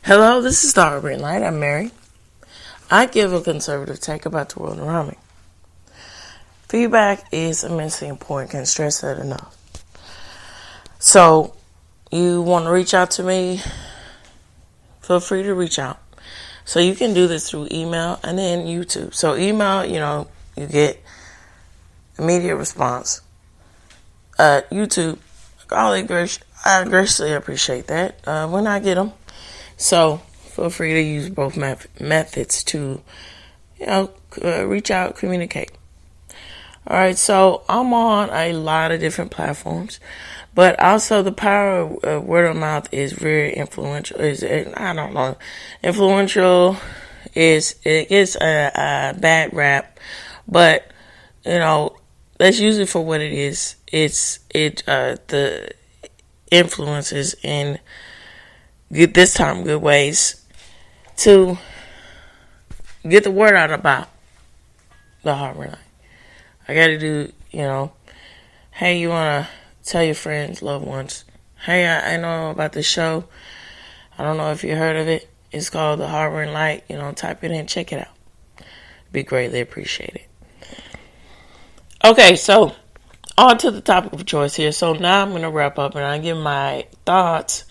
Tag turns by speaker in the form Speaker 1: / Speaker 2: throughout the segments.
Speaker 1: Hello, this is the Harvard Light. I'm Mary. I give a conservative take about the world around me. Feedback is immensely important. Can't stress that enough. So, you want to reach out to me? Feel free to reach out. So you can do this through email and then YouTube. So email, you get immediate response. YouTube, I graciously appreciate that when I get them. So feel free to use both methods to, reach out, communicate. All right, so I'm on a lot of different platforms, but also the power of word of mouth is very influential. Influential it gets a bad rap, but let's use it for what it is. The influences in good ways to get the word out about the Harvard Light. I got to do, hey, you want to tell your friends, loved ones, hey, I know about this show. I don't know if you heard of it. It's called the Harvard Light. Type it in, check it out. Be greatly appreciated. Okay, so on to the topic of choice here. So now I'm going to wrap up and I give my thoughts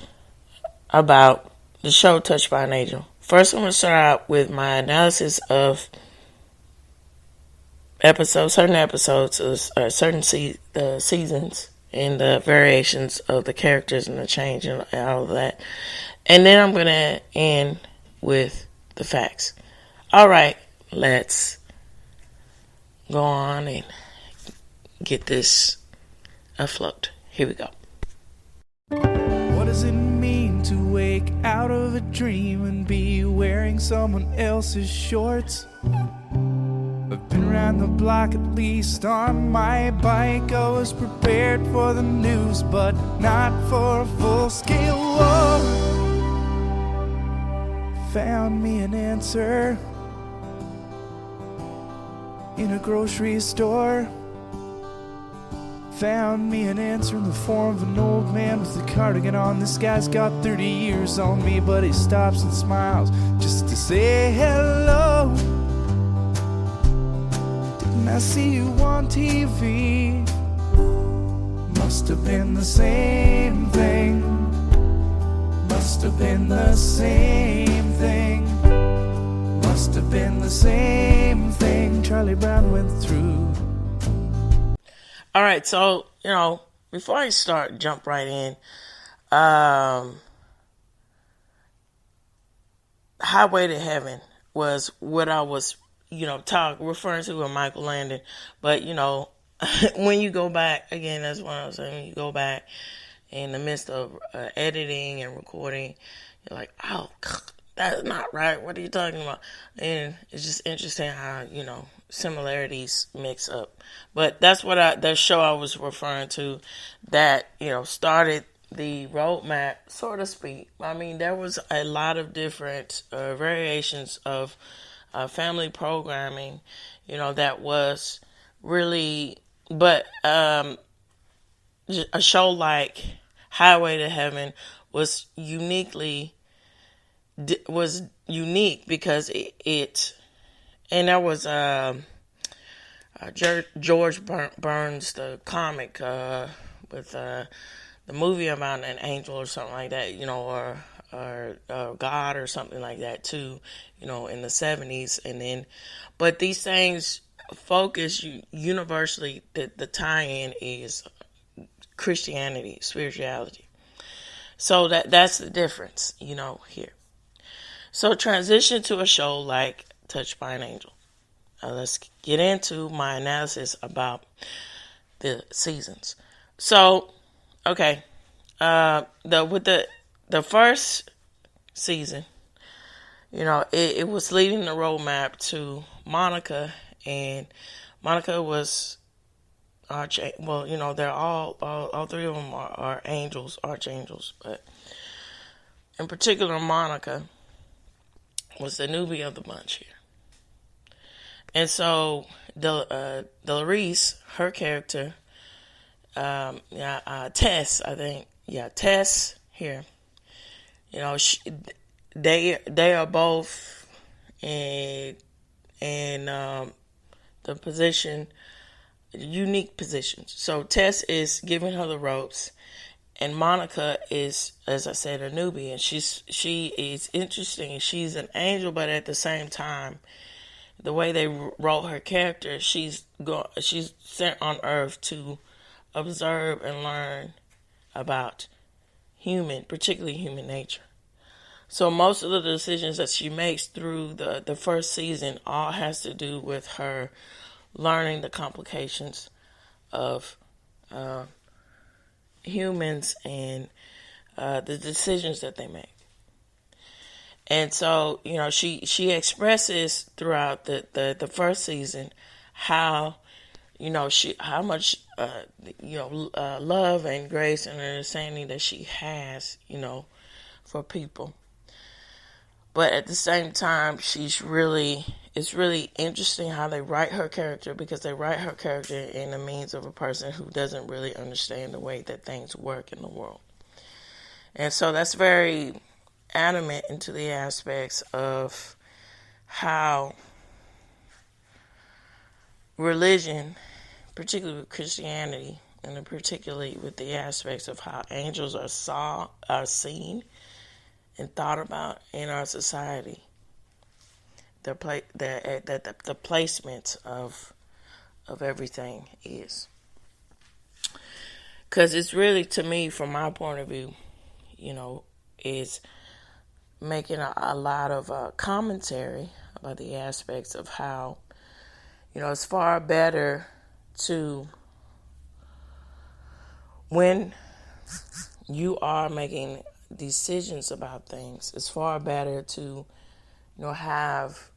Speaker 1: about the show Touched by an Angel. First, I'm going to start out with my analysis of certain episodes, certain seasons, and the variations of the characters and the change and all of that. And then I'm going to end with the facts. All right, let's go on and get this afloat. Here we go.
Speaker 2: What does it mean to wake out of a dream and be wearing someone else's shorts? I've been around the block at least on my bike. I was prepared for the news, but not for a full-scale war. Found me an answer in a grocery store. Found me an answer in the form of an old man with a cardigan on. This guy's got 30 years on me, but he stops and smiles just to say hello. Didn't I see you on TV? Must have been the same thing. Must have been the same thing. Must have been the same thing Charlie Brown went through.
Speaker 1: All right, so, before I jump right in. Highway to Heaven was what I was, referring to with Michael Landon. But, when you go back, again, that's what I was saying, when you go back in the midst of editing and recording, you're like, oh, that's not right. What are you talking about? And it's just interesting how, similarities mix up. But that's what the show I was referring to that, started the roadmap, so to speak. I mean, there was a lot of different variations of family programming, that was really, but a show like Highway to Heaven was unique because it and there was George Burns, the comic, with the movie about an angel or something like that, or God or something like that too, in the 70s. And then, but these things focus universally, the tie-in is Christianity, spirituality. So that's the difference, here. So transition to a show like Touched by an Angel. Let's get into my analysis about the seasons. So, okay, the first season, it was leading the roadmap to Monica, and Monica was they're all three of them are angels, archangels, but in particular, Monica was the newbie of the bunch here. And so, Delarice, her character, Tess, I think, Tess here, they are both in the position, unique positions. So Tess is giving her the ropes, and Monica is, as I said, a newbie, and she is interesting. She's an angel, but at the same time, the way they wrote her character, she's sent on Earth to observe and learn about particularly human nature. So most of the decisions that she makes through the first season all has to do with her learning the complications of humans and the decisions that they make. And so, she expresses throughout the first season how, how much, love and grace and understanding that she has, for people. But at the same time, it's really interesting how they write her character, because they write her character in the means of a person who doesn't really understand the way that things work in the world. And so that's very adamant into the aspects of how religion, particularly with Christianity, and particularly with the aspects of how angels are seen and thought about in our society, the placement of everything is. Because it's really, to me, from my point of view, is making a lot of commentary about the aspects of how, it's far better to, when you are making decisions about things, it's far better to, have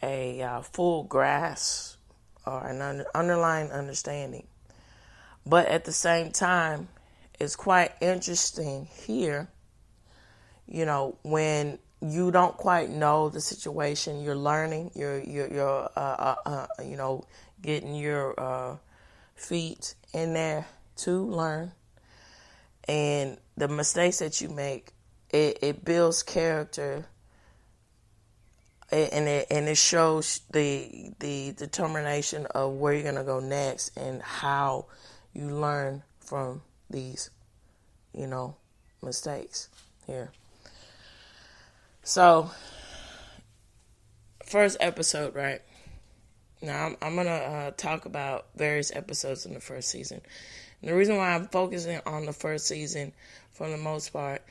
Speaker 1: a full grasp or an underlying understanding. But at the same time, it's quite interesting here, when you don't quite know the situation, you're learning, you're getting your feet in there to learn. And the mistakes that you make, it builds character, and it shows the determination of where you're gonna go next and how you learn from these, mistakes here. So, first episode, right? Now I'm gonna talk about various episodes in the first season. And the reason why I'm focusing on the first season, for the most part,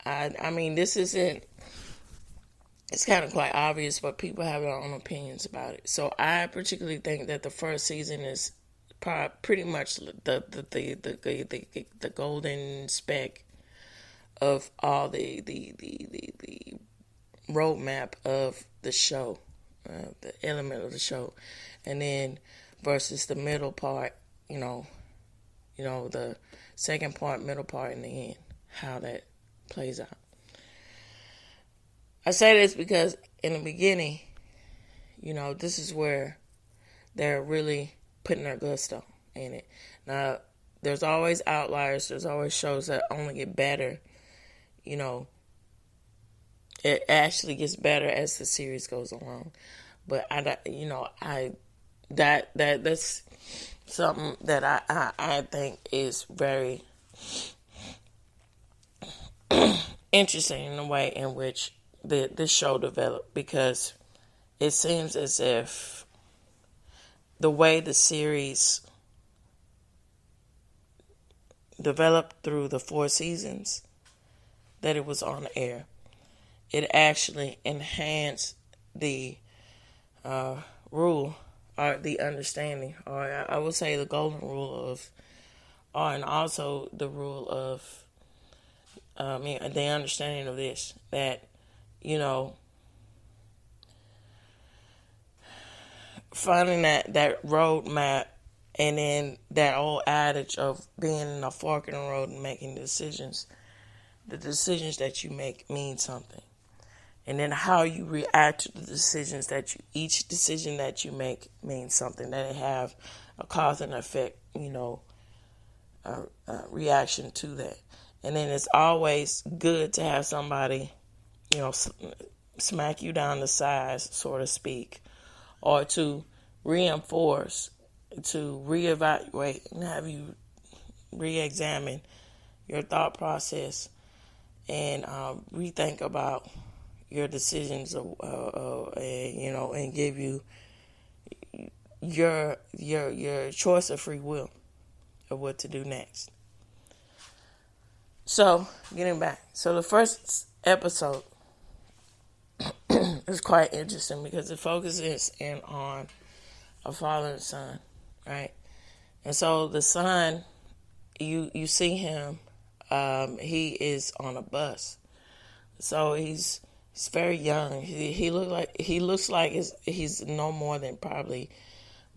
Speaker 1: I mean, this isn't. It's kind of quite obvious, but people have their own opinions about it. So I particularly think that the first season is pretty much the golden speck of all the roadmap of the show, the element of the show, and then versus the middle part, the second part, middle part, and the end, how that plays out. I say this because in the beginning, this is where they're really putting their gusto in it. Now, there's always outliers. There's always shows that only get better. It actually gets better as the series goes along. But that's something that I think is very interesting in the way in which this show developed, because it seems as if the way the series developed through the 4 seasons that it was on air, it actually enhanced the rule, or the understanding, or I would say the golden rule of, and also the rule of, the understanding of this, that, finding that roadmap, and then that old adage of being in a fork in the road and making decisions. The decisions that you make mean something. And then how you react to the decisions each decision that you make means something. That it have a cause and effect, reaction to that. And then it's always good to have somebody, smack you down the sides, so to speak, or to reinforce, to reevaluate and have you re-examine your thought process and rethink about your decisions, and give you your choice of free will of what to do next. So, getting back. So the first episode is quite interesting because it focuses in on a father and son, right? And so the son, you see him, he is on a bus. So he's very young. He looks like he's no more than probably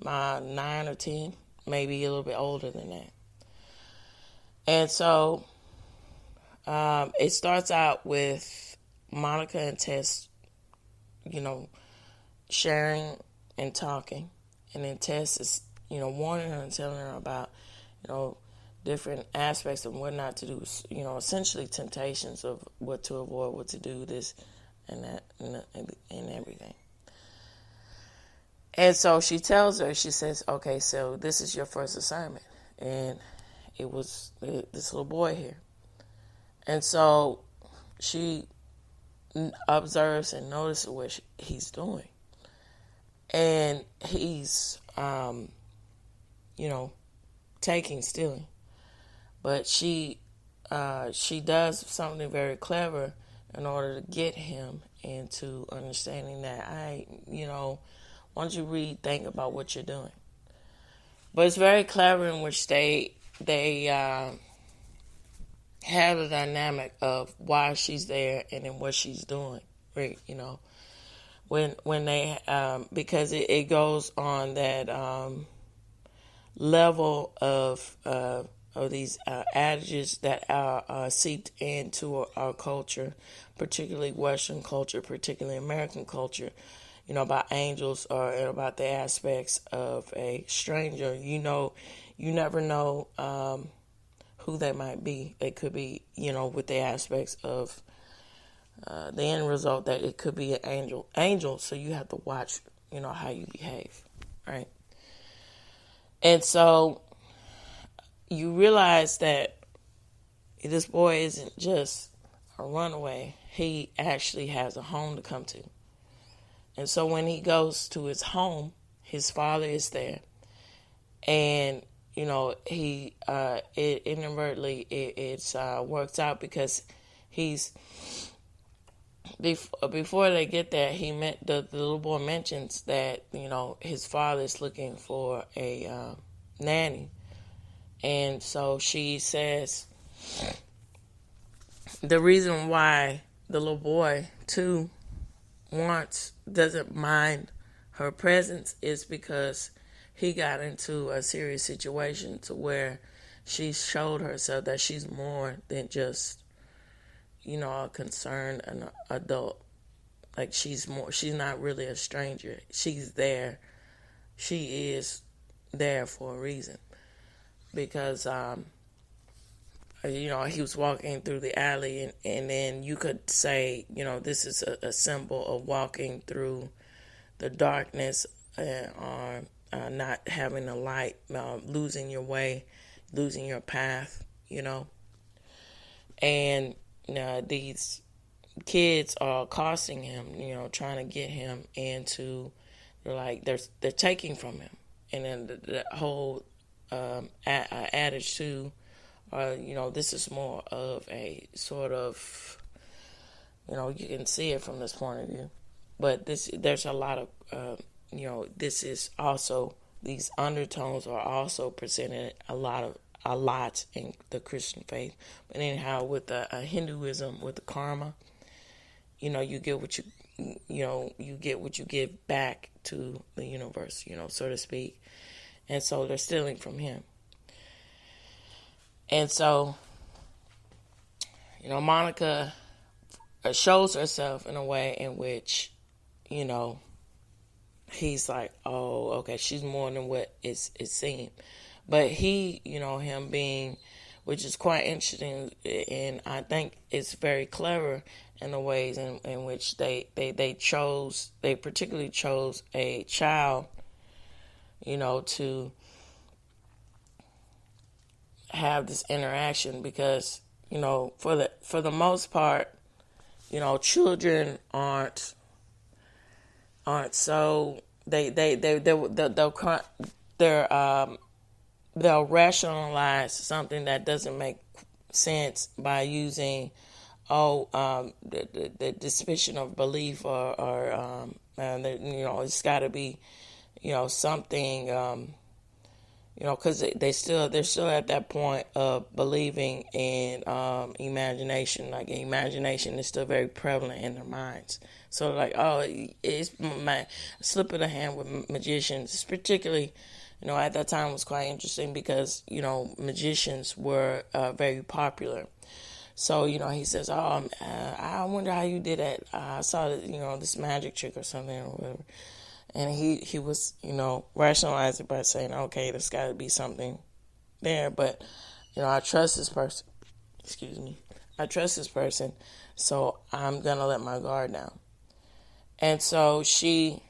Speaker 1: 9 or 10, maybe a little bit older than that. And so it starts out with Monica and Tess, sharing and talking. And then Tess is, warning her and telling her about, different aspects of what not to do, essentially temptations of what to avoid, what to do, this and that, and everything. And so she tells her, she says, okay, so this is your first assignment. And it was this little boy here. And so she observes and notices what he's doing. And he's, stealing. But she does something very clever in order to get him into understanding that why don't you rethink about what you're doing? But it's very clever in which they have the dynamic of why she's there and then what she's doing, right? When they because it goes on that level of these adages that are seeped into our culture, particularly Western culture, particularly American culture, about angels or about the aspects of a stranger. You never know who they might be. They could be, with the aspects of the end result that it could be an angel. So you have to watch, how you behave, right? And so you realize that this boy isn't just a runaway. He actually has a home to come to. And so when he goes to his home, his father is there. And, he it inadvertently works out because he's before they get there, the little boy mentions that, his father is looking for a nanny. And so she says the reason why the little boy, too, doesn't mind her presence is because he got into a serious situation to where she showed herself that she's more than just, a concerned an adult. Like she's not really a stranger. She's there. She is there for a reason. Because, he was walking through the alley and then you could say, this is a symbol of walking through the darkness or not having a light, losing your way, losing your path, And these kids are accosting him, trying to get him into, they're taking from him. And then the whole adage too, this is more of a sort of, you can see it from this point of view. But there's a lot of, this is also, these undertones are also presented a lot in the Christian faith. But anyhow, with Hinduism, with the karma, you get what you give back to the universe, so to speak. And so they're stealing from him. And so, Monica shows herself in a way in which, he's like, oh, okay, she's more than what it seemed. But he, him being which is quite interesting, and I think it's very clever in the ways in which they particularly chose a child, to have this interaction, because, for the most part, children aren't so they'll rationalize something that doesn't make sense by using the suspicion of belief, or it's got to be something, because they're still at that point of believing in imagination. Like, imagination is still very prevalent in their minds. So, like, it's my slip of the hand with magicians, particularly, at that time was quite interesting because, magicians were very popular. So, he says, I wonder how you did that. I saw that, this magic trick or something or whatever. And he was, rationalizing by saying, okay, there's got to be something there. But, I trust this person. Excuse me. I trust this person, so I'm going to let my guard down. And so she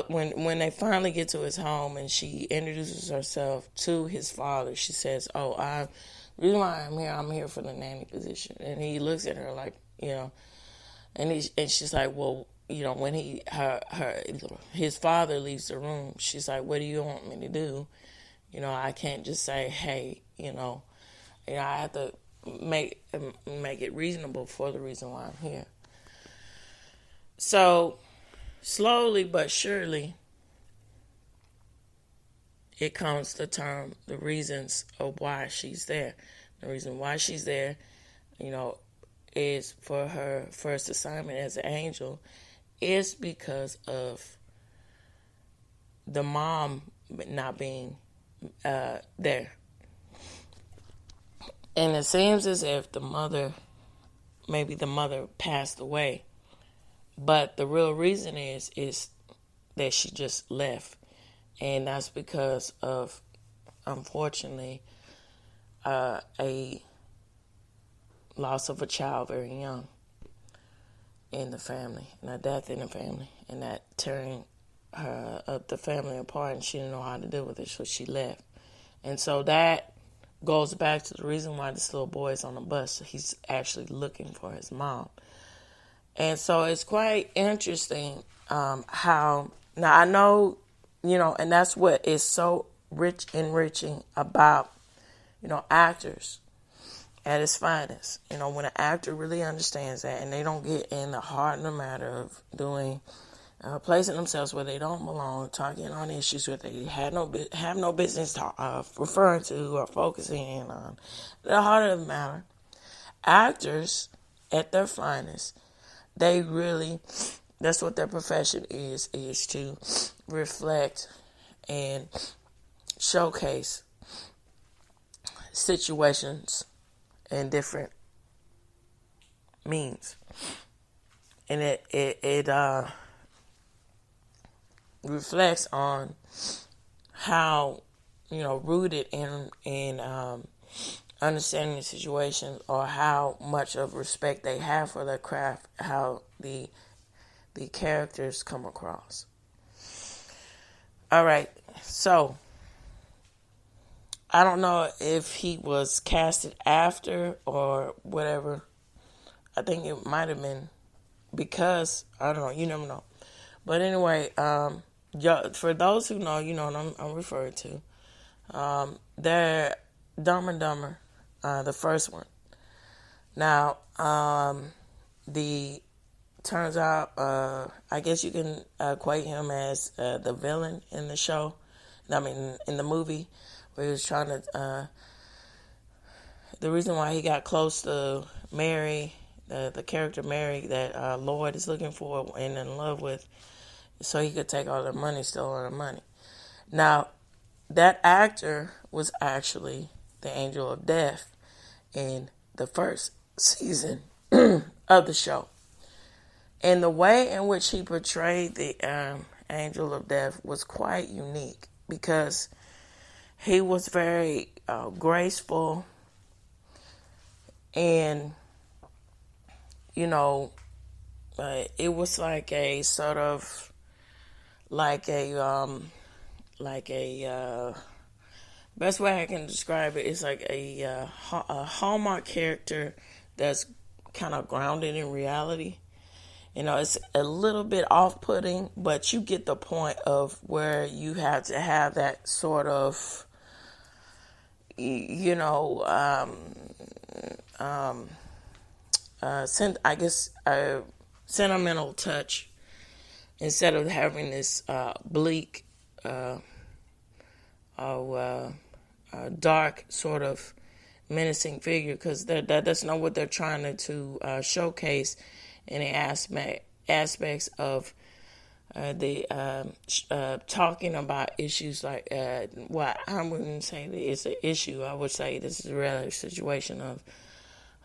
Speaker 1: when they finally get to his home and she introduces herself to his father, she says, the reason why I'm here for the nanny position. And he looks at her like, and she's like, well, when his father leaves the room, she's like, what do you want me to do? I can't just say, hey, I have to make it reasonable for the reason why I'm here. So slowly but surely, it comes to term the reasons of why she's there. The reason why she's there, is for her first assignment as an angel, is because of the mom not being there. And it seems as if maybe the mother passed away. But the real reason is that she just left. And that's because of, unfortunately, a loss of a child very young in the family, and a death in the family, and that tearing the family apart, and she didn't know how to deal with it, so she left. And so that goes back to the reason why this little boy is on the bus. He's actually looking for his mom. And so it's quite interesting how, now I know, and that's what is so enriching about, actors at its finest. When an actor really understands that, and they don't get in the heart and the matter of doing, placing themselves where they don't belong, talking on issues that they have no business referring to or focusing in on. The heart of the matter, actors at their finest, they really, that's what their profession is to reflect and showcase situations in different means. And it reflects on how, rooted in understanding the situation, or how much of respect they have for their craft, how the characters come across. All right, so I don't know if he was casted after or whatever. I think it might have been because, I don't know, you never know. But anyway, for those who know, what I'm referring to. They're Dumb and Dumber, the first one. Now, turns out, I guess you can equate him as the villain in the show. In the movie, where he was trying to, the reason why he got close to Mary, the character Mary that Lloyd is looking for and in love with, so he could take all their money, steal all their money. Now, that actor was actually the angel of death in the first season of the show. And the way in which he portrayed the angel of death was quite unique, because he was very graceful, and you know, it was like a sort of like a best way I can describe it is like a Hallmark character that's kind of grounded in reality. You know, it's a little bit off-putting, but you get the point of where you have to have that sort of, you know, I guess, sentimental touch instead of having this bleak, dark sort of menacing figure, because that's not what they're trying to showcase in the aspects of the talking about issues like well, I wouldn't say that it's an issue. I would say this is a relative situation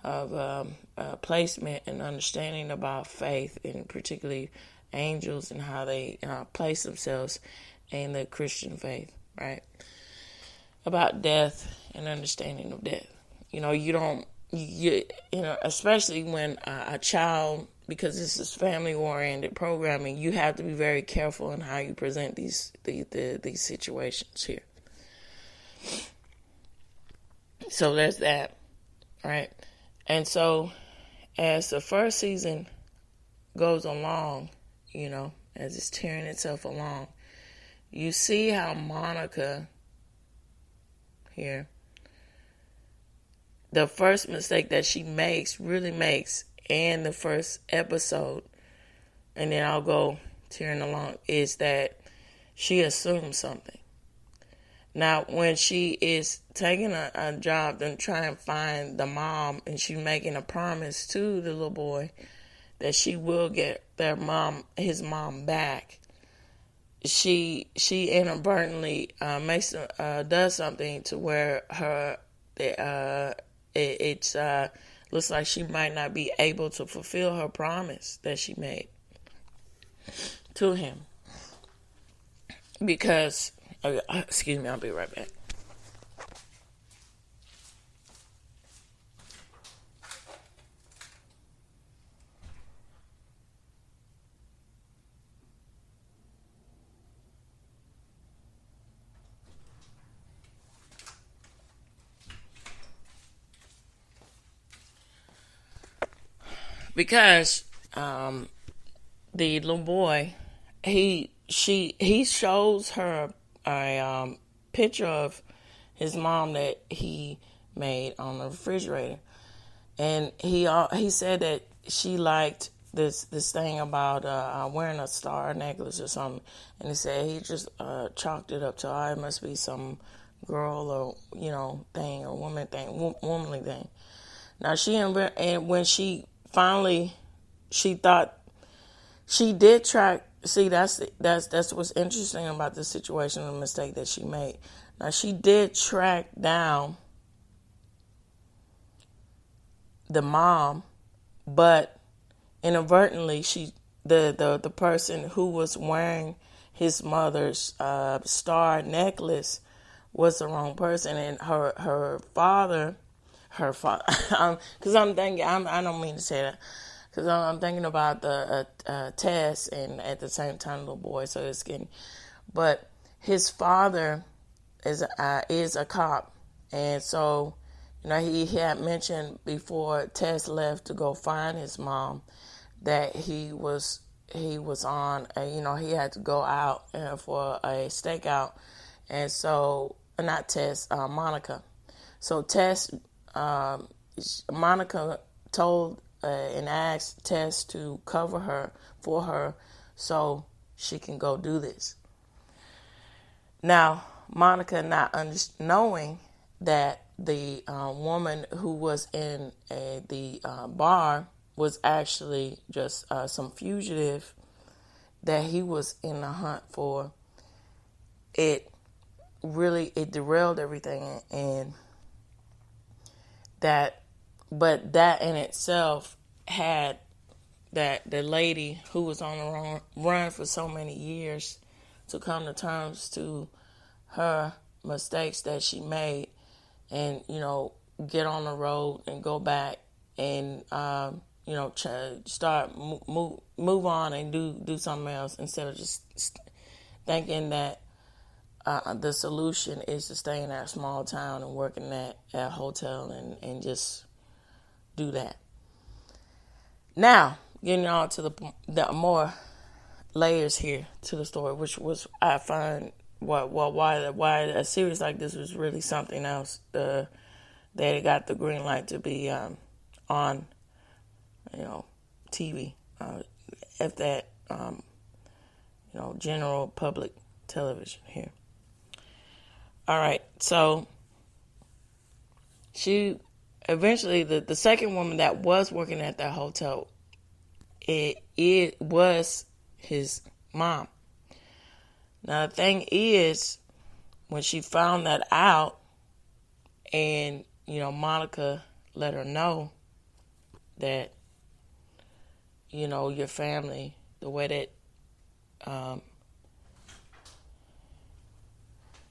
Speaker 1: of placement and understanding about faith, and particularly angels and how they place themselves in the Christian faith, right? About death and understanding of death. You know, you know, especially when a child, because this is family-oriented programming, you have to be very careful in how you present these situations here. So there's that, right? And so as the first season goes along, you know, as it's tearing itself along, you see how Monica here, the first mistake that she really makes in the first episode, and then I'll go tearing along, is that she assumes something. Now, when she is taking a job and trying to find the mom, and she's making a promise to the little boy that she will get his mom back, she inadvertently does something to where it looks like she might not be able to fulfill her promise that she made to him. Because, excuse me, I'll be right back. Because the little boy, he shows her a picture of his mom that he made on the refrigerator, and he said that she liked this thing about wearing a star necklace or something, and he said he just chalked it up to, it must be some girl or thing or womanly thing. Now and when she finally, she thought she did track. See, that's what's interesting about this situation, the mistake that she made. Now, she did track down the mom, but inadvertently, the person who was wearing his mother's star necklace was the wrong person, and her father, because I'm thinking, I don't mean to say that, because I'm thinking about the Tess, and at the same time, little boy. So it's getting, but his father is a cop, and so he had mentioned before Tess left to go find his mom that he was on he had to go out for a stakeout, and so not Tess, Monica. So Monica told and asked Tess to cover for her so she can go do this. Now, Monica, not knowing that the woman who was in the bar was actually just some fugitive that he was in the hunt for, it derailed everything, and but that in itself had that the lady who was on the run for so many years to come to terms to her mistakes that she made, and get on the road and go back and start move on and do something else, instead of just thinking that the solution is to stay in that small town and work in that hotel and just do that. Now, getting on to the more layers here to the story, which was, I find, why a series like this was really something else. They got the green light to be on, TV, at that, general public television here. All right, so she eventually, the second woman that was working at that hotel, it was his mom. Now, the thing is, when she found that out, and, Monica let her know that, your family, the way that,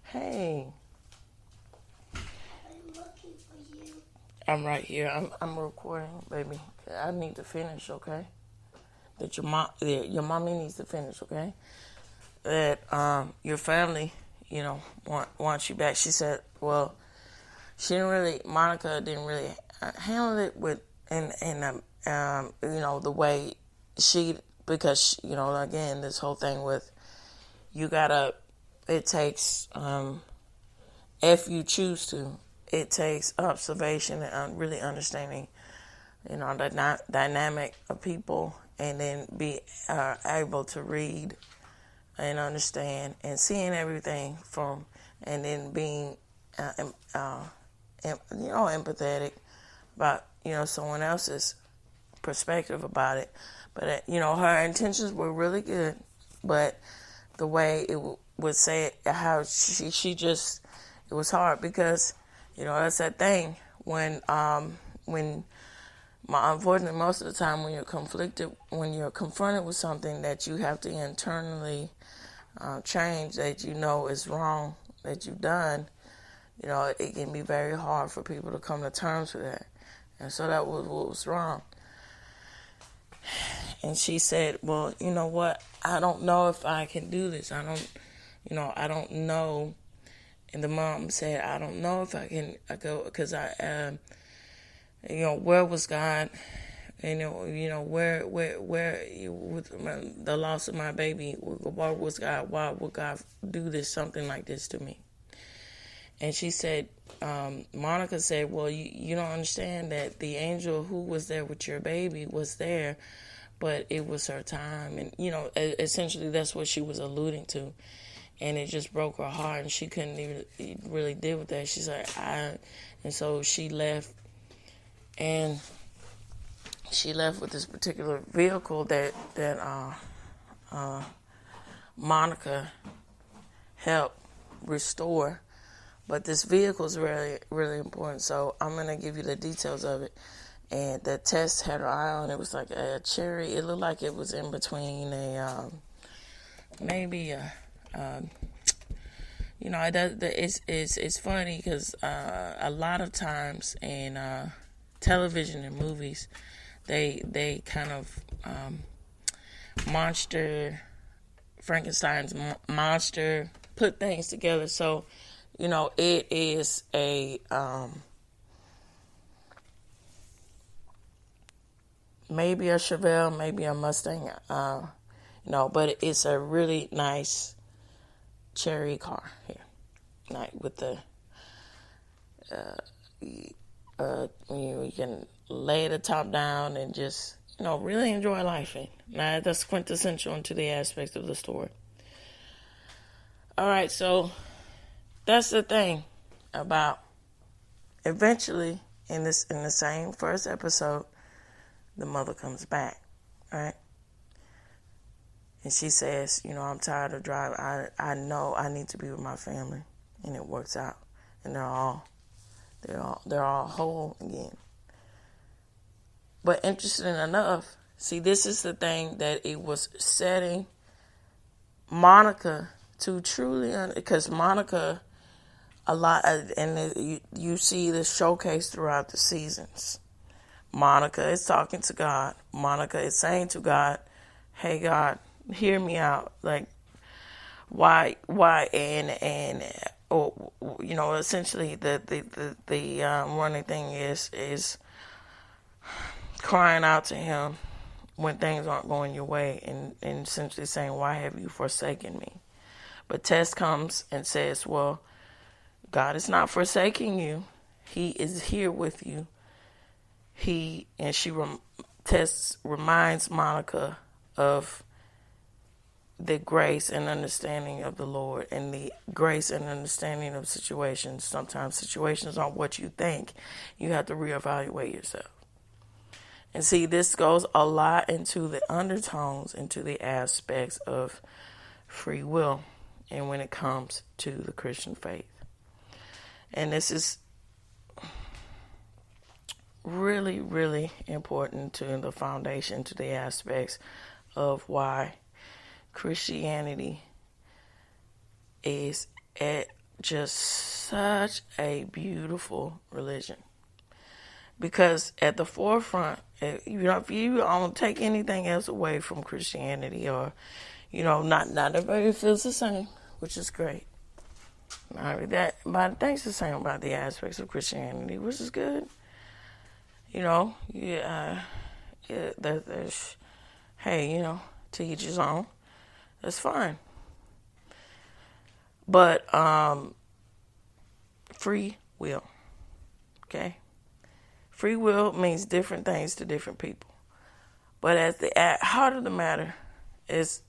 Speaker 1: hey.
Speaker 3: I'm looking for you.
Speaker 1: I'm right here. I'm recording, baby. I need to finish, okay? That your mommy needs to finish, okay? That your family, wants you back. She said, well, Monica didn't really handle it with, the way because, again, this whole thing with, it takes, if you choose to, it takes observation and really understanding, the dynamic of people, and then be able to read and understand and seeing everything from, and then being, empathetic about, someone else's perspective about it. But, her intentions were really good, but the way it would say it, how she just, it was hard because, that's that thing when unfortunately, most of the time when you're confronted with something that you have to internally change, that is wrong, that you've done, it can be very hard for people to come to terms with that. And so that was what was wrong. And she said, well, you know what? I don't know if I can do this. I don't know. And the mom said, I don't know if I go, because where was God? Where with the loss of my baby, where was God? Why would God do something like this to me? And she said, Monica said, well, you don't understand that the angel who was there with your baby was there, but it was her time. And, essentially that's what she was alluding to. And it just broke her heart, and she couldn't even really deal with that. She's like, and so she left, and she left with this particular vehicle that Monica helped restore. But this vehicle is really, really important. So I'm going to give you the details of it. And the test had her eye on it. Was like a cherry. It looked like it was in between it's funny because a lot of times in television and movies, they kind of Frankenstein's monster, put things together. So, it is a maybe a Chevelle, maybe a Mustang, but it's a really nice cherry car here, with the you can lay the top down and just really enjoy life. And now that's quintessential into the aspects of the story. All right, so that's the thing about eventually in the same first episode, the mother comes back, right? And she says, I'm tired of driving. I know I need to be with my family. And it works out. And they're all whole again. But interesting enough, see, this is the thing that it was setting Monica to truly, because Monica a lot, and you see this showcase throughout the seasons. Monica is talking to God. Monica is saying to God, "Hey God, hear me out. Like, why, and or essentially the running thing is crying out to Him when things aren't going your way, and essentially saying, why have you forsaken me? But Tess comes and says, well, God is not forsaking you. He is here with you. Tess reminds Monica of the grace and understanding of the Lord, and the grace and understanding of situations. Sometimes situations aren't what you think. You have to reevaluate yourself. And see, this goes a lot into the undertones, into the aspects of free will, and when it comes to the Christian faith. And this is really, really important to the foundation, to the aspects of why Christianity is at just such a beautiful religion. Because at the forefront, if you don't take anything else away from Christianity, or, not everybody feels the same, which is great. But thinks the same about the aspects of Christianity, which is good. There's, hey, to each his own. That's fine. But free will, okay? Free will means different things to different people. But at the heart of the matter, it's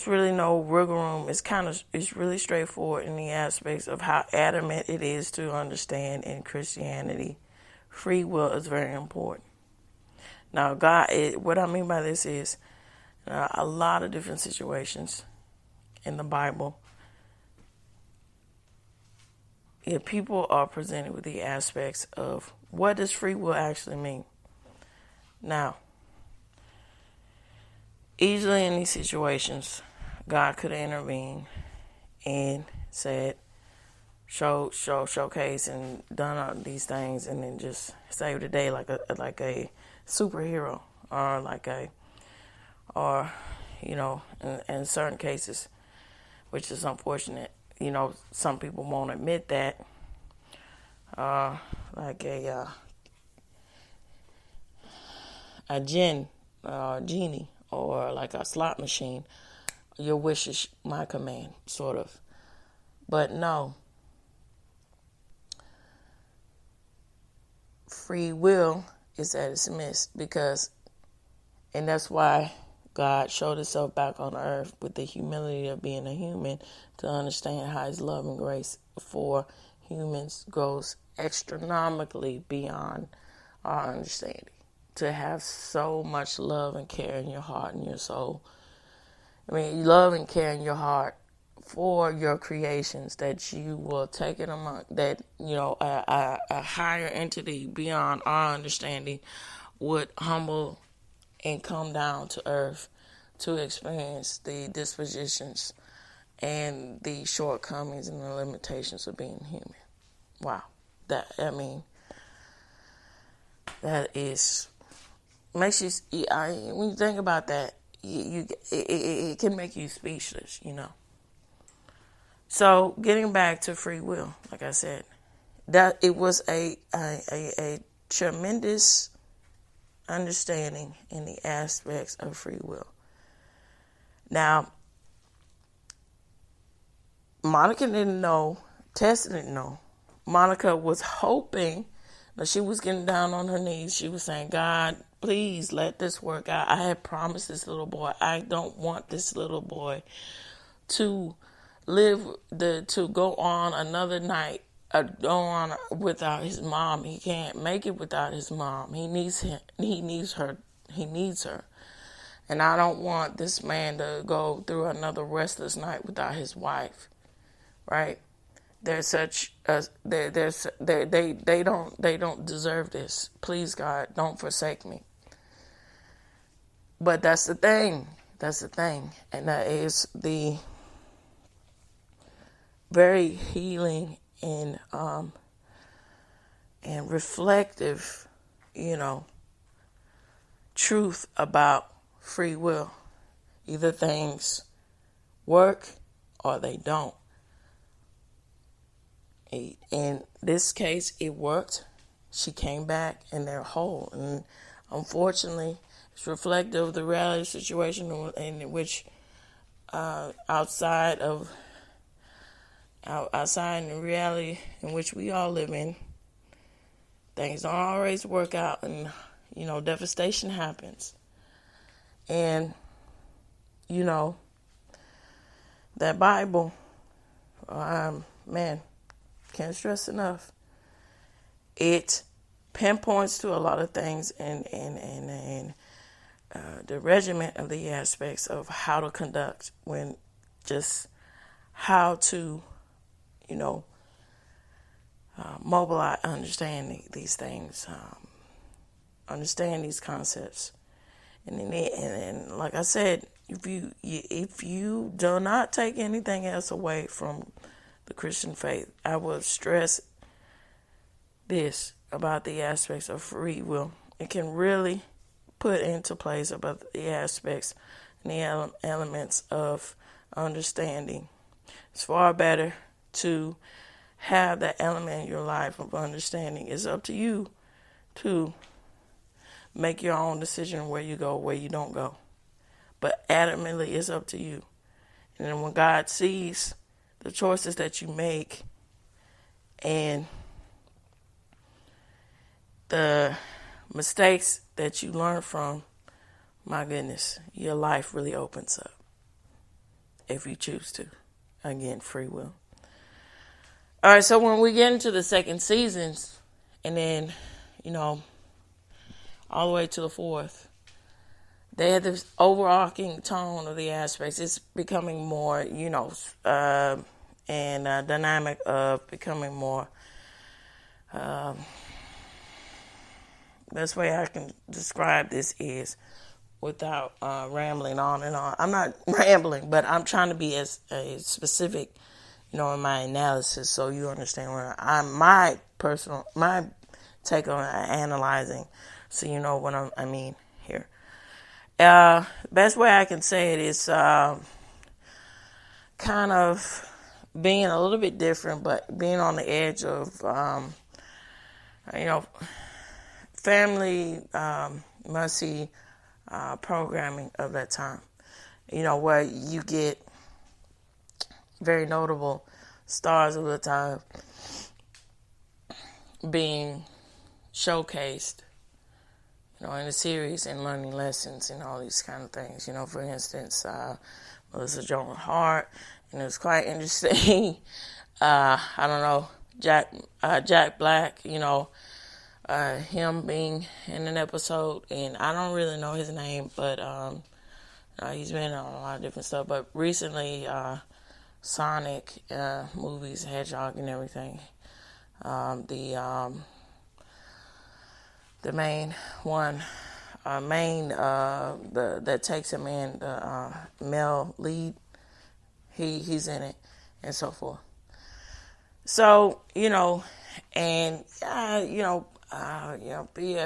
Speaker 1: really no wiggle room. It's really straightforward in the aspects of how adamant it is to understand in Christianity. Free will is very important. Now, what I mean by this is a lot of different situations in the Bible. People are presented with the aspects of what does free will actually mean. Now, easily in these situations, God could have intervened and said, showcase and done all these things, and then just saved the day like a superhero, or in certain cases, which is unfortunate. Some people won't admit that. Like a genie, or like a slot machine. Your wish is my command, sort of. But no. Free will is at its best, and that's why God showed Himself back on earth with the humility of being a human, to understand how His love and grace for humans goes astronomically beyond our understanding. To have so much love and care in your heart and your soul. Love and care in your heart for your creations, that you will take it among that, a higher entity beyond our understanding would humble and come down to earth to experience the dispositions and the shortcomings and the limitations of being human. Wow. That is, makes you, when you think about that, it can make you speechless, So getting back to free will, like I said, that it was a tremendous understanding in the aspects of free will. Now, Monica didn't know, Tess didn't know. Monica was hoping, but she was getting down on her knees. She was saying, God, please let this work out. I had promised this little boy. I don't want this little boy to go on another night, go on without his mom. He can't make it without his mom. He needs her. And I don't want this man to go through another restless night without his wife. Right? They don't deserve this. Please, God, don't forsake me. But that's the thing. That's the thing. And that is the very healing and reflective, truth about free will. Either things work or they don't. In this case, it worked. She came back and they're whole. And unfortunately, it's reflective of the reality situation in which outside in the reality in which we all live in, things don't always work out, and devastation happens. And that Bible, man, can't stress enough. It pinpoints to a lot of things, and the regiment of the aspects of how to conduct, when just how to mobilize, understand these things, understand these concepts, and like I said, if you do not take anything else away from the Christian faith, I will stress this about the aspects of free will. It can really put into place about the aspects and the elements of understanding. It's far better to have that element in your life of understanding. It's up to you to make your own decision where you go, where you don't go. But adamantly, it's up to you. And then when God sees the choices that you make and the mistakes that you learn from, my goodness, your life really opens up if you choose to. Again, free will. All right, so when we get into the second seasons, and then, all the way to the fourth, they had this overarching tone of the aspects. It's becoming more, dynamic of becoming more. Best way I can describe this is without rambling on and on. I'm not rambling, but I'm trying to be as specific, in my analysis, so you understand what my take on analyzing, so you know what I mean here. Best way I can say it is kind of being a little bit different, but being on the edge of, family must-see programming of that time. Where you get very notable stars of the time being showcased, in the series and learning lessons and all these kind of things. For instance, Melissa Joan Hart, and it was quite interesting. I don't know, Jack Black, him being in an episode, and I don't really know his name, but he's been on a lot of different stuff. But recently, Sonic movies, Hedgehog and everything. The main one, that takes him in, the male lead, he's in it, and so forth. So and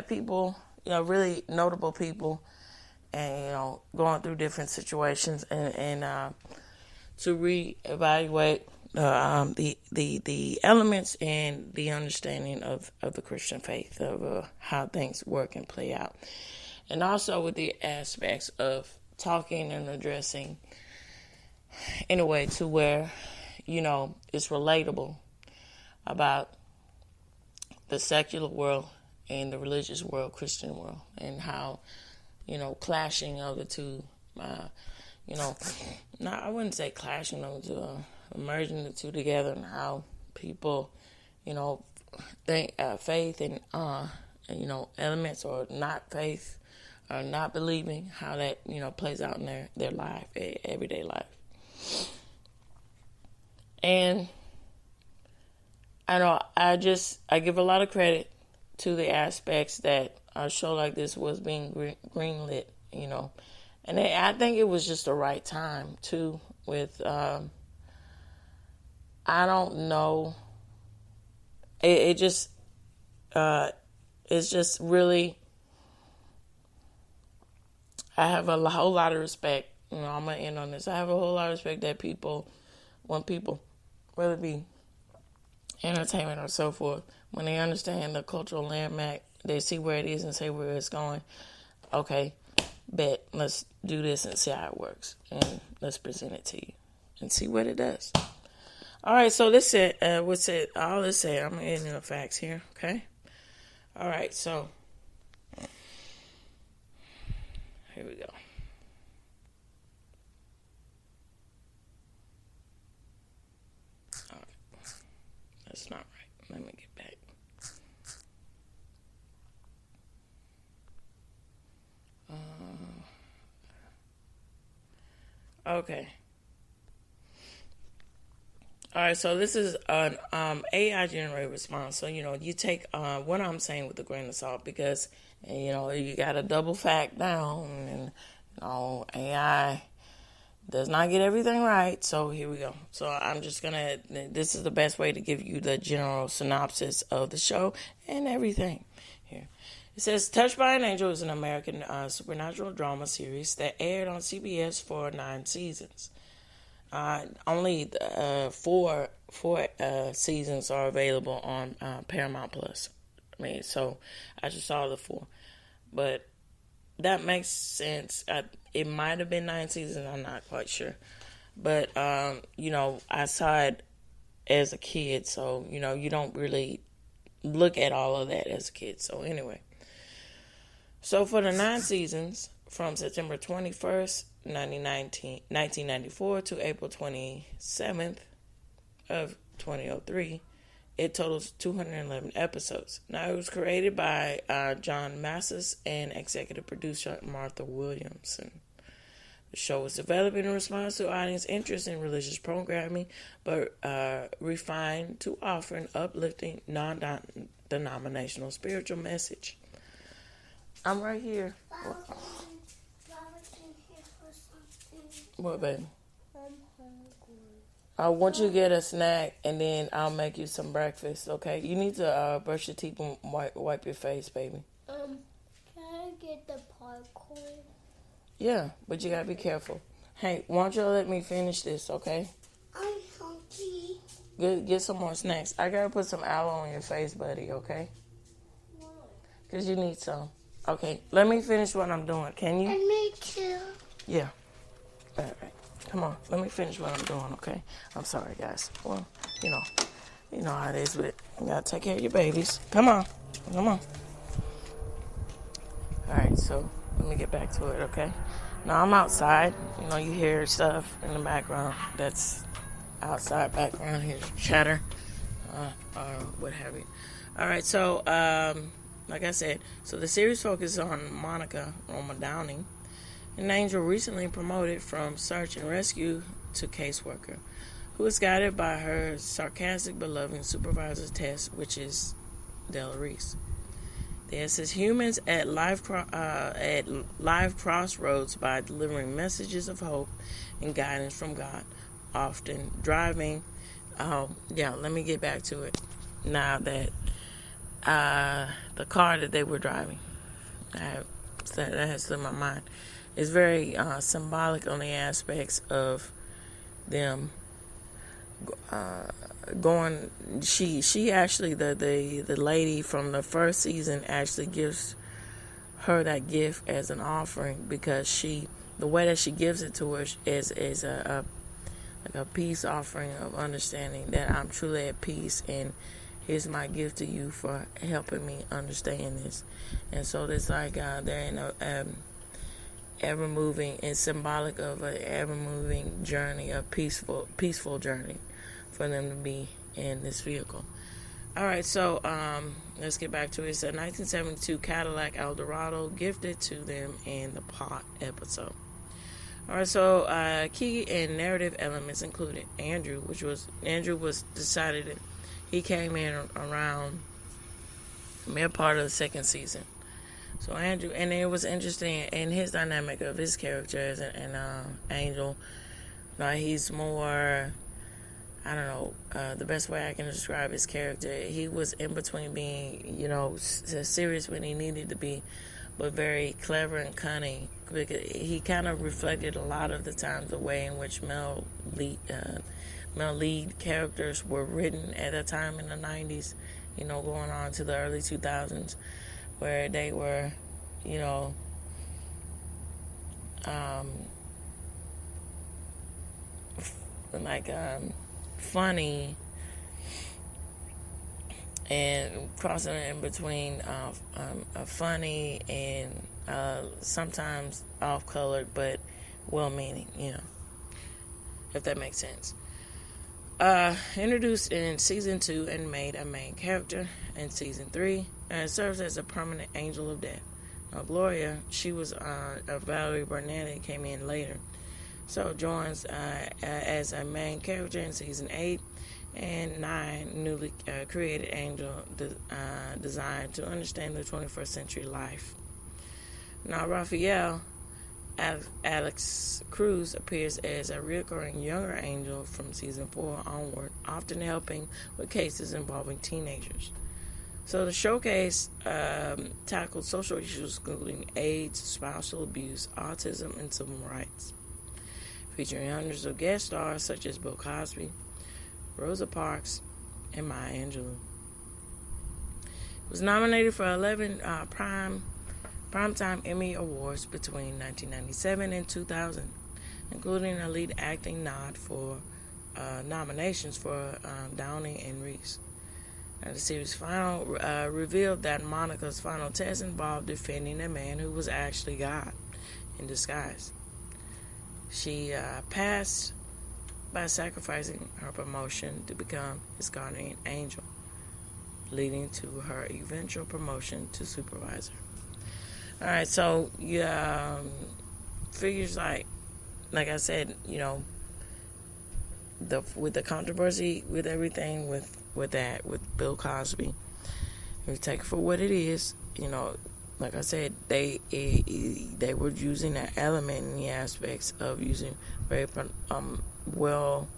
Speaker 1: people, really notable people, and going through different situations, and to reevaluate the elements and the understanding of the Christian faith, of how things work and play out, and also with the aspects of talking and addressing in a way to where it's relatable about the secular world and the religious world, Christian world, and how clashing of the two. I wouldn't say clashing of the two, merging the two together, and how people, think faith and elements, or not faith, or not believing, how that plays out in their life, everyday life. And I know I give a lot of credit to the aspects that a show like this was being greenlit, And I think it was just the right time, too, with, I don't know. It's just really, I have a whole lot of respect. I'm going to end on this. I have a whole lot of respect that when people, whether it be entertainment or so forth, when they understand the cultural landmark, they see where it is and say where it's going. Okay, bet, let's do this and see how it works. And let's present it to you and see what it does. All right, so this said, all this said, I'm ending the facts here, okay? All right, so here we go. All right, that's not right. Let me get back. Okay. All right, so this is an AI generated response. So, you take what I'm saying with a grain of salt because, you got to double fact down. And, AI does not get everything right. So, here we go. So, I'm just going to, this is the best way to give you the general synopsis of the show and everything here. It says, Touched by an Angel is an American supernatural drama series that aired on CBS for 9 seasons. Only 4 seasons are available on Paramount Plus. So I just saw the 4, but that makes sense. It might have been 9 seasons. I'm not quite sure, but I saw it as a kid, so you don't really look at all of that as a kid. So anyway, so for the 9 seasons from September 21st. 1994 to April 27th of 2003, it totals 211 episodes. Now, it was created by John Massis and executive producer Martha Williamson. The show was developed in response to audience interest in religious programming, but refined to offer an uplifting, non-denominational spiritual message. I'm right here. What, baby?
Speaker 3: I'm hungry.
Speaker 1: I want you to get a snack, and then I'll make you some breakfast, okay? You need to brush your teeth and wipe your face, baby.
Speaker 3: Can I get the popcorn?
Speaker 1: Yeah, but you gotta be careful. Hey, why don't you let me finish this, okay?
Speaker 3: I'm hungry.
Speaker 1: Get some more snacks. I gotta put some aloe on your face, buddy, okay?
Speaker 3: Why?
Speaker 1: Because you need some. Okay, let me finish what I'm doing. Can you?
Speaker 3: And me too.
Speaker 1: Yeah. All right. Come on. Let me finish what I'm doing, okay? I'm sorry, guys. Well, you know how it is with it. You gotta take care of your babies. Come on. All right, so let me get back to it, okay? Now, I'm outside. You hear stuff in the background. That's outside background here, chatter, or what have you. All right, so, like I said, so the series focuses on Monica Roma Downing, an angel recently promoted from search and rescue to caseworker, who is guided by her sarcastic but loving supervisor Tess, which is Della Reese. They assist humans at life crossroads by delivering messages of hope and guidance from God, often driving. Let me get back to it. Now that the car that they were driving, that has slipped my mind. It's very symbolic on the aspects of them going. She actually, the lady from the first season actually gives her that gift as an offering, because the way that she gives it to her is a peace offering of understanding that I'm truly at peace, and here's my gift to you for helping me understand this. And so it's like they're in a ever-moving and symbolic of an ever-moving journey, a peaceful journey for them to be in this vehicle. All right, so let's get back to it. It's a 1972 Cadillac Eldorado gifted to them in the pot episode. All right, so key and narrative elements included Andrew was decided that he came in around mid part of the second season. So Andrew, and it was interesting in his dynamic of his character as an Angel. Like he's more, I don't know, the best way I can describe his character. He was in between being, serious when he needed to be, but very clever and cunning. Because he kind of reflected a lot of the times the way in which male lead characters were written at a time in the 90s, going on to the early 2000s, where they were, funny and crossing in between funny and sometimes off-colored but well-meaning, if that makes sense. Introduced in season 2 and made a main character in season 3, and serves as a permanent angel of death. Now, Gloria, she was Valerie Bernadette, came in later. So joins as a main character in season 8 and 9, newly created angel designed to understand the 21st century life. Now, Raphael, Alex Cruz, appears as a recurring younger angel from season 4 onward, often helping with cases involving teenagers. So the showcase tackled social issues including AIDS, spousal abuse, autism, and civil rights, featuring hundreds of guest stars such as Bill Cosby, Rosa Parks, and Maya Angelou. It was nominated for 11 Primetime Emmy Awards between 1997 and 2000, including a lead acting nod for nominations for Downey and Reese. The series final revealed that Monica's final test involved defending a man who was actually God in disguise. She passed by sacrificing her promotion to become his guardian angel, leading to her eventual promotion to supervisor. All right, so figures like I said, with the controversy, with everything, with Bill Cosby, we take it for what it is. Like I said, they were using that element in the aspects of using very well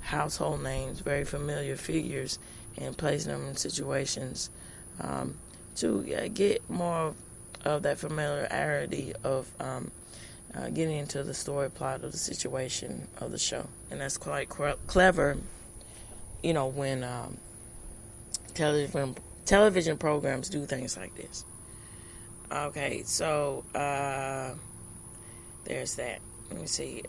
Speaker 1: household names, very familiar figures, and placing them in situations to get more of that familiarity of getting into the story plot of the situation of the show. And that's quite clever, when television programs do things like this. Okay, so there's that. Let me see.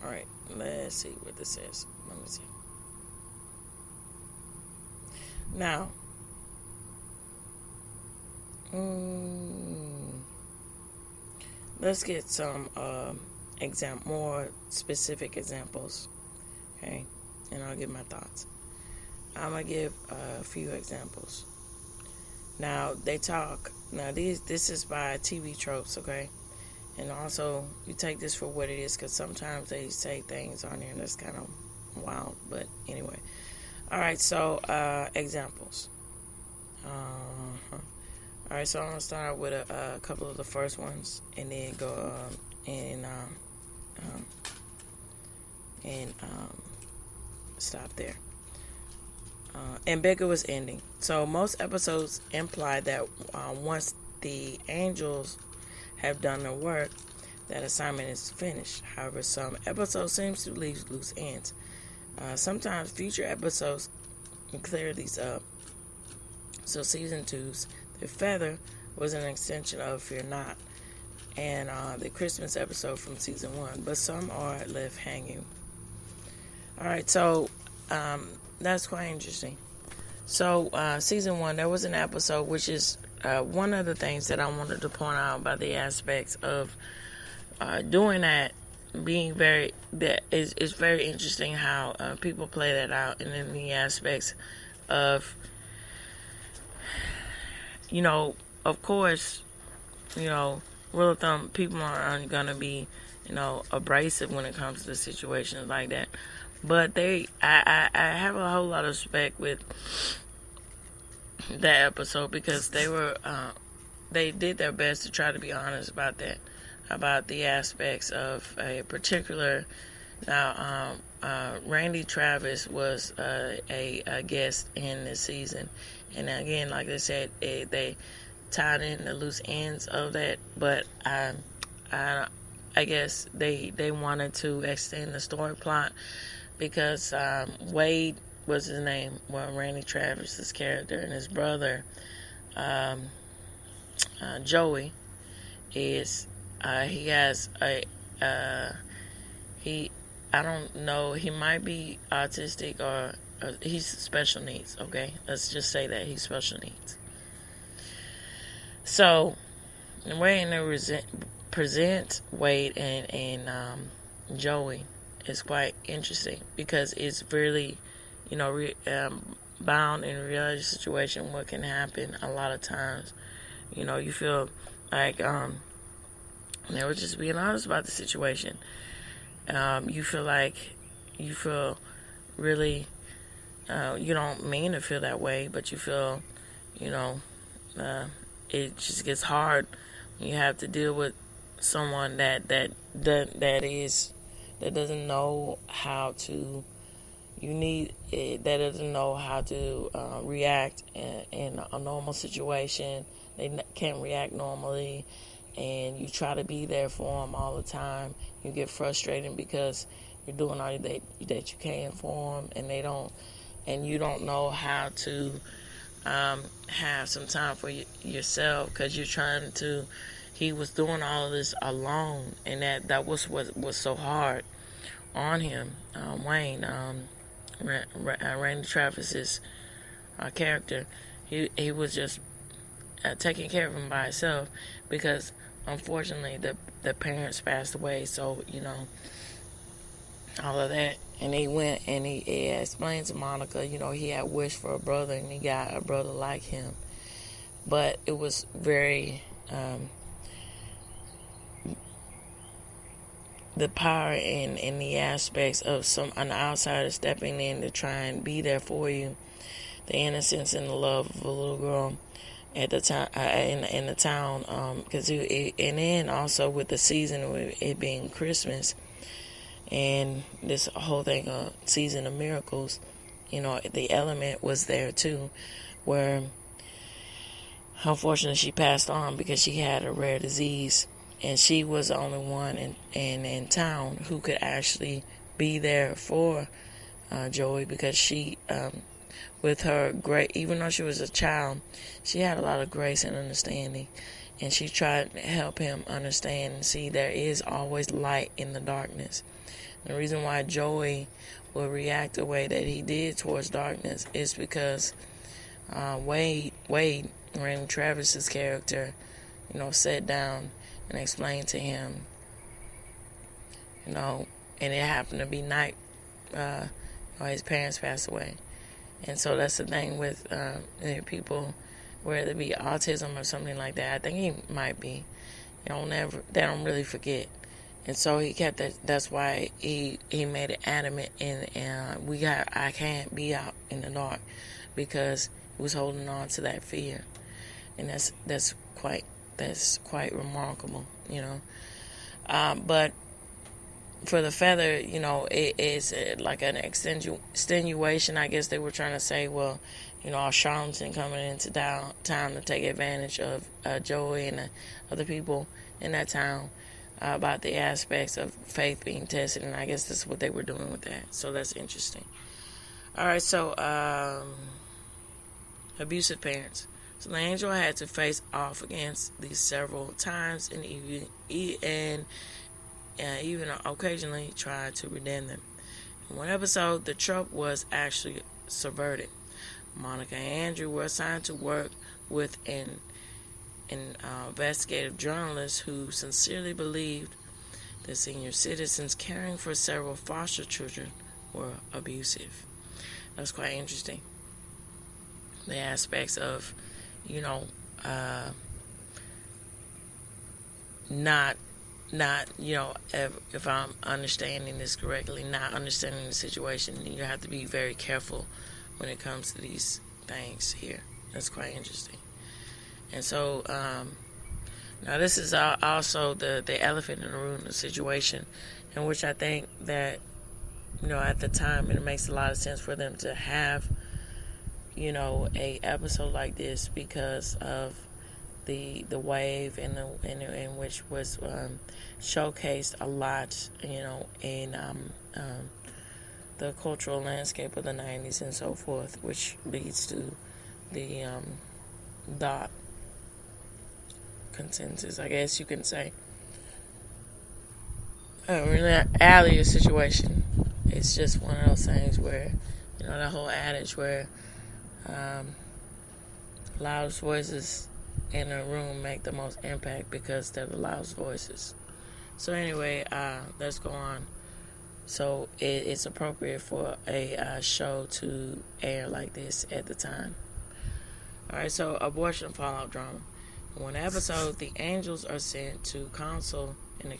Speaker 1: All right, let's see what this says. Let me see. Now, let's get some more specific examples. Okay, and I'll give my thoughts. I'm gonna give a few examples. Now they talk. Now this is by TV tropes, okay, and also you take this for what it is, because sometimes they say things on here that's kind of wild. But anyway, all right. So examples. All right. So I'm gonna start with a couple of the first ones, and then go and stop there. Ambiguous ending. So most episodes imply that once the angels have done their work, that assignment is finished. However, some episodes seem to leave loose ends. Sometimes future episodes can clear these up. So season 2's The Feather was an extension of Fear Not, and the Christmas episode from season 1, but some are left hanging. Alright, so that's quite interesting. So season 1, there was an episode, which is one of the things that I wanted to point out about the aspects of doing that, being very, that is very interesting how people play that out, and in the aspects of, of course, rule of thumb, people aren't going to be, abrasive when it comes to situations like that. But I have a whole lot of respect with that episode because they did their best to try to be honest about that, about the aspects of a particular. Now, Randy Travis was a guest in this season, and again, like I said, they tied in the loose ends of that. But I guess they wanted to extend the story plot because Wade was his name, well, Randy Travis's character, and his brother Joey is he has a he I don't know, he might be autistic or he's special needs. Okay, let's just say that he's special needs. So the way they present Wade and Joey is quite interesting because it's really, bound in a reality situation. What can happen a lot of times, you feel like they were just being honest about the situation. You feel really, you don't mean to feel that way, but you feel, it just gets hard when you have to deal with someone that doesn't know how to. That doesn't know how to react in a normal situation. They can't react normally, and you try to be there for them all the time. You get frustrated because you're doing all that you can for them, and they don't, and you don't know how to have some time for yourself because you're trying to. He was doing all of this alone, and that was what was so hard on him. Wayne, Randy Travis's character, he was just taking care of him by himself because unfortunately the parents passed away. So all of that, and he went and he explained to Monica, he had wished for a brother and he got a brother like him, but it was very the power and the aspects of an outsider stepping in to try and be there for you, the innocence and the love of a little girl at the time in the town, because and then also with the season, with it being Christmas and this whole thing of season of miracles, the element was there too, where unfortunately she passed on because she had a rare disease. And she was the only one in town who could actually be there for Joey because she, with her great, even though she was a child, she had a lot of grace and understanding. And she tried to help him understand and see there is always light in the darkness. The reason why Joey will react the way that he did towards darkness is because Wade, Randy Travis's character, sat down and explained to him, and it happened to be night. His parents passed away, and so that's the thing with people, whether it be autism or something like that. I think he might be. They don't really forget, and so he kept that. That's why he made it adamant, and I can't be out in the dark because he was holding on to that fear, and that's quite remarkable, but for the feather, it is like an extenuation. I guess they were trying to say, well, a charlatan coming into town to take advantage of Joey and the other people in that town about the aspects of faith being tested, and I guess that's what they were doing with that. So that's interesting. All right, so abusive parents. So the angel had to face off against these several times and even occasionally tried to redeem them. In one episode, the trope was actually subverted. Monica and Andrew were assigned to work with an investigative journalist who sincerely believed that senior citizens caring for several foster children were abusive. That was quite interesting. The aspects of not not, if I'm understanding this correctly, not understanding the situation, you have to be very careful when it comes to these things here. That's quite interesting. And so, now this is also the elephant in the room, the situation, in which I think that, at the time, it makes a lot of sense for them to have, a episode like this because of the wave in which was showcased a lot, in the cultural landscape of the 90s and so forth, which leads to the dot consensus, I guess you can say. Reality situation. It's just one of those things where, that whole adage where loudest voices in a room make the most impact because they're the loudest voices. So anyway, let's go on. So it's appropriate for a show to air like this at the time. Alright, so abortion fallout drama. In one episode, the angels are sent to counsel an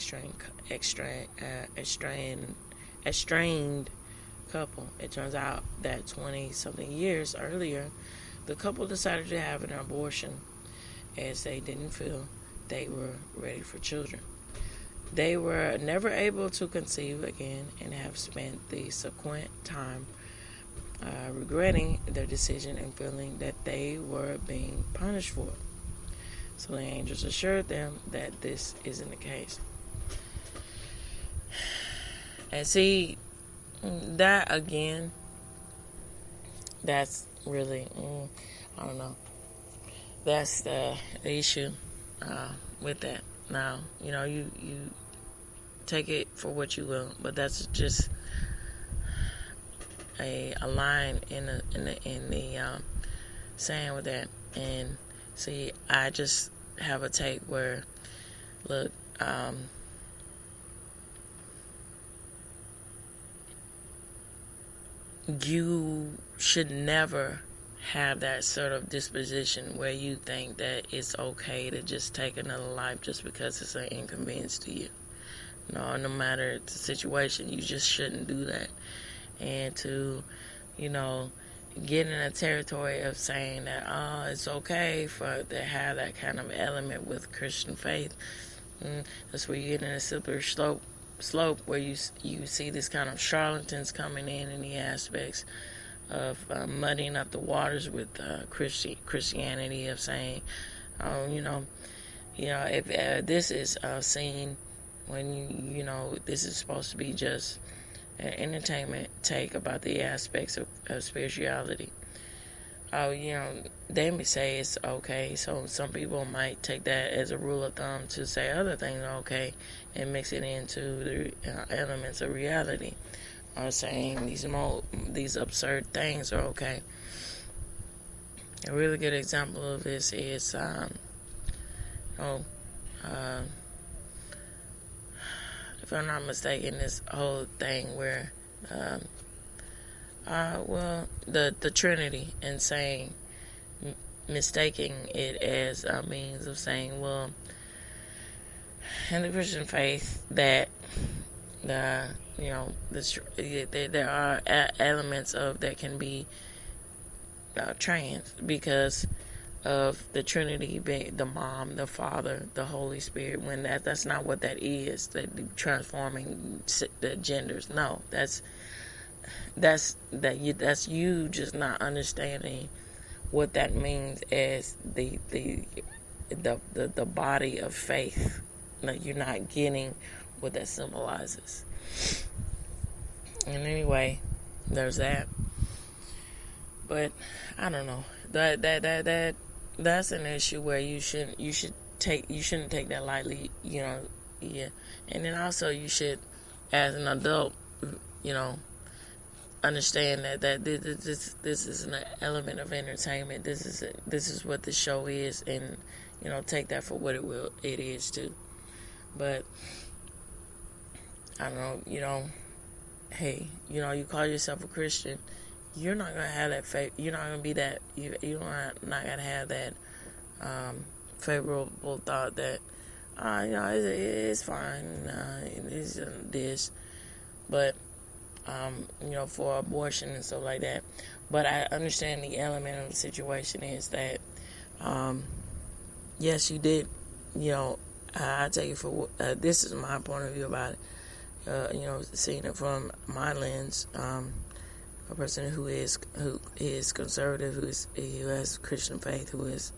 Speaker 1: estranged couple. It turns out that 20-something years earlier, the couple decided to have an abortion as they didn't feel they were ready for children. They were never able to conceive again and have spent the subsequent time regretting their decision and feeling that they were being punished for it. So the angels assured them that this isn't the case. And see, that again, that's really, I don't know. That's the issue with that. Now, you take it for what you will, but that's just a line in the saying with that. And see, I just have a take where, look, you should never have that sort of disposition where you think that it's okay to just take another life just because it's an inconvenience to you. No matter the situation, you just shouldn't do that. And to, get in a territory of saying that, it's okay to have that kind of element with Christian faith. That's where you get in a slippery slope where you see this kind of charlatans coming in the aspects of muddying up the waters with Christianity, of saying, if this is seen when this is supposed to be just an entertainment take about the aspects of spirituality. They may say it's okay, so some people might take that as a rule of thumb to say other things are okay and mix it into the elements of reality, or saying these absurd things are okay. A really good example of this is if I'm not mistaken, this whole thing where the Trinity, and saying, mistaking it as a means of saying, well, in the Christian faith, that there are elements of that can be trans because of the Trinity being the Mom, the Father, the Holy Spirit. When that's not what that is. That transforming the genders. No, that's you just not understanding what that means as the body of faith. Like, you're not getting what that symbolizes. And anyway, there's that. But I don't know. That's an issue where you shouldn't take that lightly. Yeah. And then also you should, as an adult, understand that this is an element of entertainment. This is what the show is, and take that for what it is too. But I don't know, hey, you call yourself a Christian, you're not gonna have that faith. You're not gonna be that. You're not gonna have that favorable thought that, It's fine. It is this, but for abortion and stuff like that. But I understand the element of the situation is that, yes, you did. I take it for this is my point of view about it. Seeing it from my lens, a person who is conservative, who has Christian faith, who is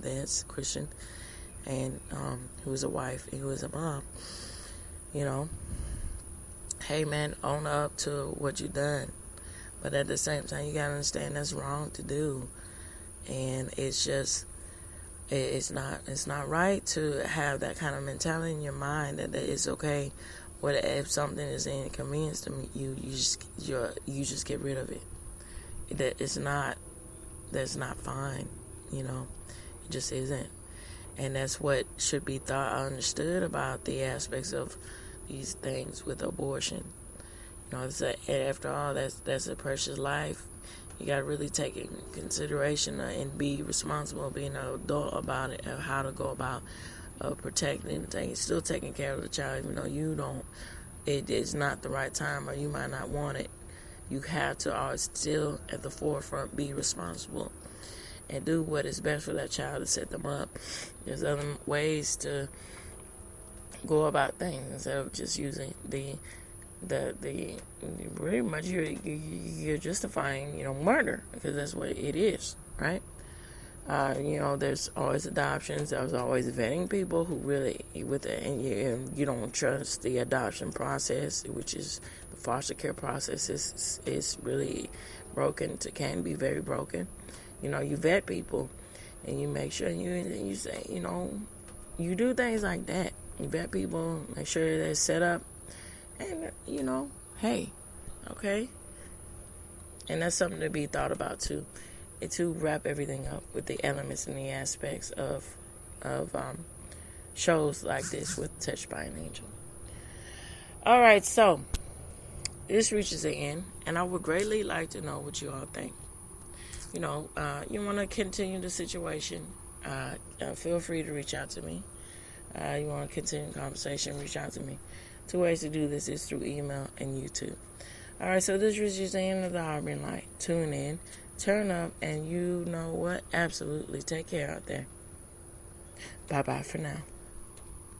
Speaker 1: that's Christian, and who is a wife, who is a mom. Hey man, own up to what you done, but at the same time, you gotta understand that's wrong to do, and it's just. It's not right to have that kind of mentality in your mind that it's okay. What if something is inconvenience to you? You just get rid of it. That's not fine. It just isn't. And that's what should be understood about the aspects of these things with abortion. After all, that's a precious life. You got to really take it in consideration and be responsible, being an adult about it, of how to go about protecting, still taking care of the child, even though you don't. It is not the right time, or you might not want it. You have to always still at the forefront be responsible and do what is best for that child to set them up. There's other ways to go about things instead of just using the pretty much you're justifying murder, because that's what it is, right? There's always adoptions. There's always vetting people who really with it, and you don't trust the adoption process, which is the foster care process is really broken. Can be very broken. You vet people, and you make sure you say you do things like that. You vet people, make sure they're set up. And, hey, okay? And that's something to be thought about, too. To wrap everything up with the elements and the aspects of shows like this with Touched by an Angel. All right, so this reaches the end, and I would greatly like to know what you all think. You want to continue the situation, feel free to reach out to me. You want to continue the conversation, reach out to me. 2 ways to do this is through email and YouTube. All right, so this was just the end of the Auburn Light. Tune in, turn up, and you know what? Absolutely take care out there. Bye-bye for now.